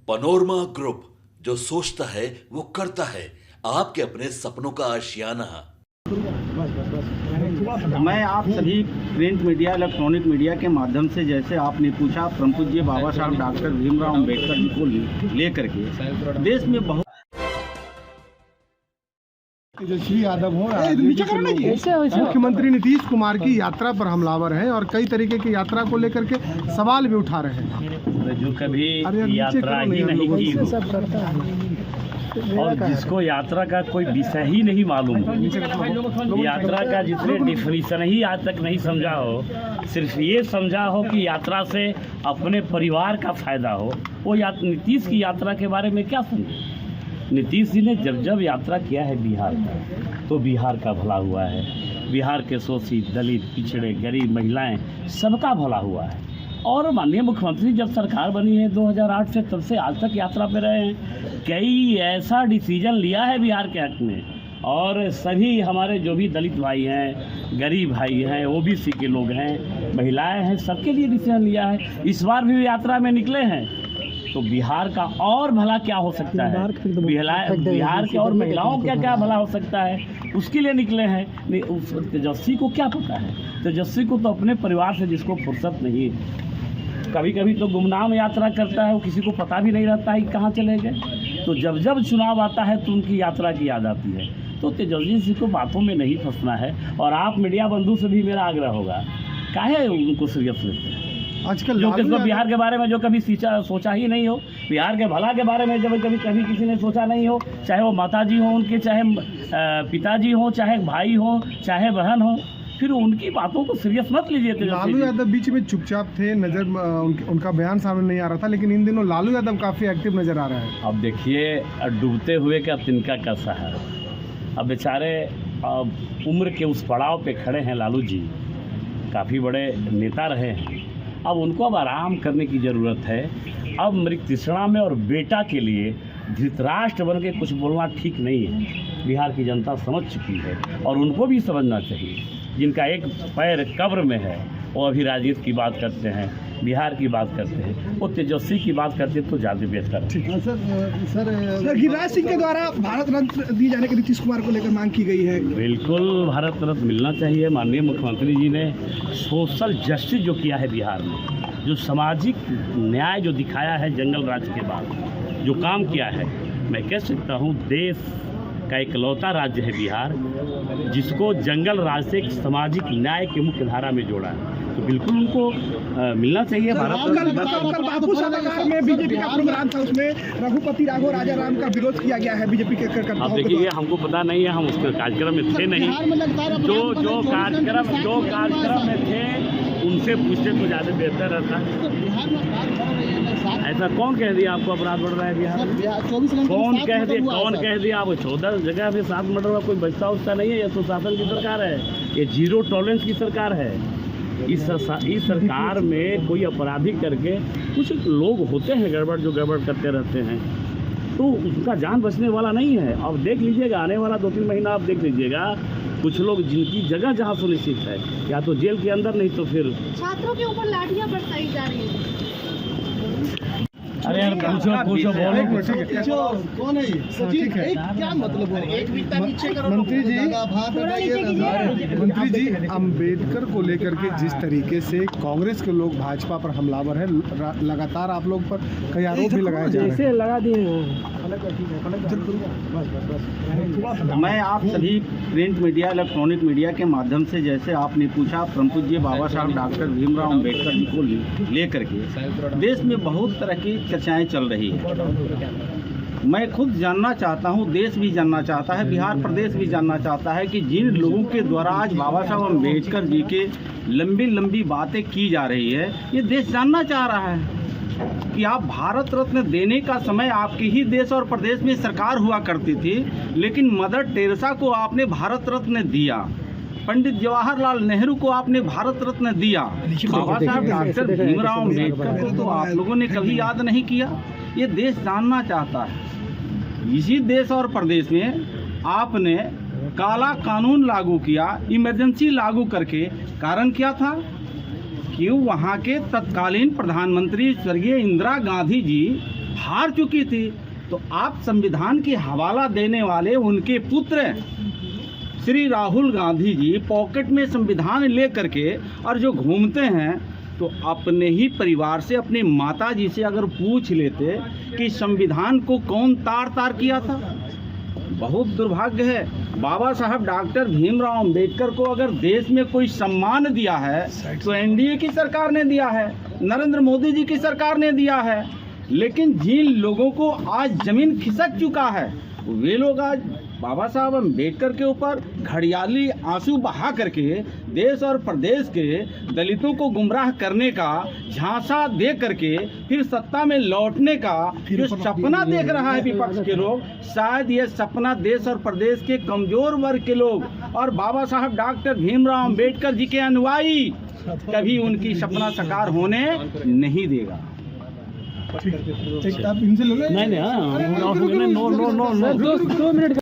Panorama group, जो सोचता है वो करता है। आपके अपने सपनों का आशियाना। मैं आप सभी प्रिंट मीडिया, इलेक्ट्रॉनिक मीडिया के माध्यम से, जैसे आपने पूछा, परम पूज्य बाबा साहब डॉक्टर भीमराव अम्बेडकर जी को लेकर के देश में बहुत तेजस्वी यादव हो, मुख्यमंत्री नीतीश कुमार की यात्रा पर हमलावर हैं और कई तरीके की यात्रा को लेकर के सवाल भी उठा रहे हैं। जो कभी यात्रा ही नहीं की और जिसको यात्रा का कोई विषय ही नहीं मालूम हो, यात्रा का जिसने डिफिनीशन ही आज तक नहीं समझा हो, सिर्फ ये समझा हो कि यात्रा से अपने परिवार का फायदा हो, वो नीतीश की यात्रा के बारे में क्या समझे। नीतीश जी ने जब यात्रा किया है बिहार का, तो बिहार का भला हुआ है। बिहार के शोषित, दलित, पिछड़े, गरीब, महिलाएं, सबका भला हुआ है। और माननीय मुख्यमंत्री जब सरकार बनी है 2008 से, तब से आज तक यात्रा पे रहे हैं। कई ऐसा डिसीजन लिया है बिहार के हक में, और सभी हमारे जो भी दलित भाई हैं, गरीब भाई हैं, ओबीसी के लोग हैं, महिलाएं हैं, सबके लिए डिसीजन लिया है। इस बार भी यात्रा में निकले हैं, तो बिहार का और भला क्या हो सकता है, बिहार के और महिलाओं का क्या भला हो सकता है, उसके लिए निकले हैं। उस तेजस्वी को क्या पता है? तेजस्वी को तो अपने परिवार से जिसको फुर्सत नहीं है, कभी कभी तो गुमनाम यात्रा करता है, वो किसी को पता भी नहीं रहता है कि कहाँ चले गए। तो जब जब चुनाव आता है तो उनकी यात्रा की याद आती है। तो तेजस्वी जी को बातों में नहीं फंसना है। और आप मीडिया बंधु से भी मेरा आग्रह होगा, काहे उनको सीरियस लेते हैं आजकल, जो किसी बिहार के बारे में जो कभी सोचा ही नहीं हो, बिहार के भला के बारे में जब कभी किसी ने सोचा नहीं हो, चाहे वो माताजी हो उनके, चाहे पिताजी हो, चाहे भाई हो, चाहे बहन हो, फिर उनकी बातों को सीरियस मत लीजिए। लालू यादव बीच में चुपचाप थे, उनका बयान सामने नहीं आ रहा था, लेकिन इन दिनों लालू यादव काफ़ी एक्टिव नज़र आ रहा है। अब देखिए, डूबते हुए का तिनका का सहारा। अब बेचारे उम्र के उस पड़ाव पे खड़े हैं लालू जी, काफ़ी बड़े नेता रहे हैं। अब उनको अब आराम करने की ज़रूरत है। अब मृतृष्णा में और बेटा के लिए धृतराष्ट्र बन के कुछ बोलना ठीक नहीं है। बिहार की जनता समझ चुकी है और उनको भी समझना चाहिए। जिनका एक पैर कब्र में है, वो अभी राजनीति की बात करते हैं, बिहार की बात करते हैं, वो तेजस्वी की बात करते हैं तो ज़्यादा बेहतर है। सर गिरिराज सिंह के द्वारा भारत रत्न दिए जाने के नीतीश कुमार को लेकर मांग की गई है। बिल्कुल भारत रत्न मिलना चाहिए। माननीय मुख्यमंत्री जी ने सोशल जस्टिस जो किया है बिहार में, जो सामाजिक न्याय जो दिखाया है जंगल राज के बाद, जो काम किया है, मैं कह सकता हूँ देश का इकलौता राज्य है बिहार, जिसको जंगल राज से एक सामाजिक न्याय की मुख्य धारा में जोड़ा है। तो बिल्कुल उनको मिलना चाहिए भारत। बापू सभागार में बीजेपी का प्रोग्राम था, उसमें रघुपति राघव राजाराम का विरोध किया गया है बीजेपी के कार्यकर्ताओं। अब देखिए, हमको पता नहीं है, हम उसके कार्यक्रम में थे नहीं। जो कार्यक्रम में थे उनसे पूछते तो ज़्यादा बेहतर रहता। ऐसा कौन कह दिया आपको अपराध बढ़ रहा है बिहार में? कौन कह दिया? आप 14 जगह पे 7 मर्डर का कोई बचता उसका नहीं है। ये सुशासन की सरकार है, ये जीरो टॉलरेंस की सरकार है। इस सरकार में कोई अपराधी करके कुछ लोग होते हैं गड़बड़, जो गड़बड़ करते रहते हैं, तो उनका जान बचने वाला नहीं है। अब देख लीजिएगा, आने वाला 2-3 महीना आप देख लीजिएगा, कुछ लोग जिनकी जगह जहाँ सुनिश्चित है, या तो जेल के अंदर, नहीं तो फिर छात्रों के ऊपर लाठियां बरसाई जा रही है। अरे यार पूछो बोलो। कौन है ये? ठीक है, क्या मतलब है? मंत्री जी, अम्बेडकर को लेकर के जिस तरीके से कांग्रेस के लोग भाजपा पर हमलावर हैं, लगातार आप लोग पर कई आरोप भी लगाए जा रहे हैं। लगा दिए। मैं आप सभी प्रिंट मीडिया, इलेक्ट्रॉनिक मीडिया के माध्यम से, जैसे आपने पूछा, परम पूज्य बाबा साहब डॉक्टर भीमराव अम्बेडकर जी को लेकर के देश में बहुत तरह की चर्चाएं चल रही है। मैं खुद जानना चाहता हूं, देश भी जानना चाहता है, बिहार प्रदेश भी जानना चाहता है कि जिन लोगों के द्वारा आज बाबा साहब अम्बेडकर जी के लंबी बातें की जा रही है, ये देश जानना चाह रहा है कि आप भारत रत्न देने का समय आपके ही देश और प्रदेश में सरकार हुआ करती थी, लेकिन मदर टेरेसा को आपने भारत रत्न दिया, पंडित जवाहरलाल नेहरू को आपने भारत रत्न दिया, बाबा साहब डॉक्टर भीमराव अम्बेडकर को तो आप लोगों ने कभी याद नहीं किया। ये देश जानना चाहता है। इसी देश और प्रदेश में आपने काला कानून लागू किया, इमरजेंसी लागू करके। कारण क्या था कि वहाँ के तत्कालीन प्रधानमंत्री स्वर्गीय इंदिरा गांधी जी हार चुकी थी, तो आप संविधान की हवाला देने वाले उनके पुत्र श्री राहुल गांधी जी पॉकेट में संविधान ले करके और जो घूमते हैं, तो अपने ही परिवार से, अपनी माता जी से अगर पूछ लेते कि संविधान को कौन तार तार किया था। बहुत दुर्भाग्य है। बाबा साहब डॉक्टर भीमराव अंबेडकर को अगर देश में कोई सम्मान दिया है तो एनडीए की सरकार ने दिया है, नरेंद्र मोदी जी की सरकार ने दिया है। लेकिन जिन लोगों को आज जमीन खिसक चुका है, वे लोग आज बाबा साहब अम्बेडकर के ऊपर घड़ियाली आंसू बहा करके देश और प्रदेश के दलितों को गुमराह करने का झांसा दे करके फिर सत्ता में लौटने का जो सपना देख रहा है विपक्ष के लोग, शायद ये सपना देश और प्रदेश के कमजोर वर्ग के लोग और बाबा साहब डॉक्टर भीमराव अंबेडकर जी के अनुयायी कभी उनकी सपना साकार होने नहीं देगा। ठीक, आप इनसे ले लो। नहीं, हाँ, 2 मिनट